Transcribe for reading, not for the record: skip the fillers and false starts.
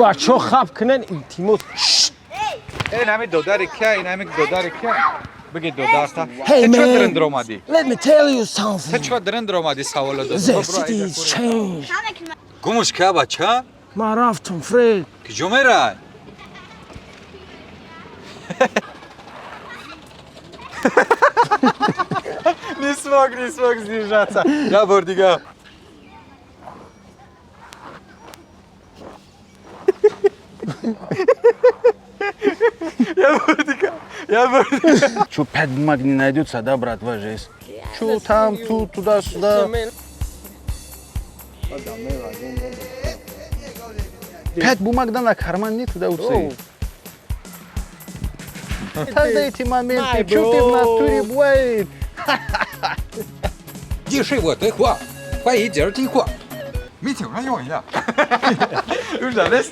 بچه ها خب کنن تیموت این همه دودار کیا این همه دودار کیا بگی دودار تا Hey چه درند man, اومدی let me tell you something. چه درند اومدی سوال داد The city is changed. گمش که بچه ما رفتم فرید. کجا میرن نیسماک زیرجاتا یا بار دیگه Я Что, 5 бумаг не найдется, да, братва, жесть? Что там, тут, туда-сюда? 5 бумаг, да, на карман нет, да, уцы? Тогда эти моменты, что ты в натуре, бывает? 既睡我得活，欢迎节儿进货。没听说用一下，有啥的？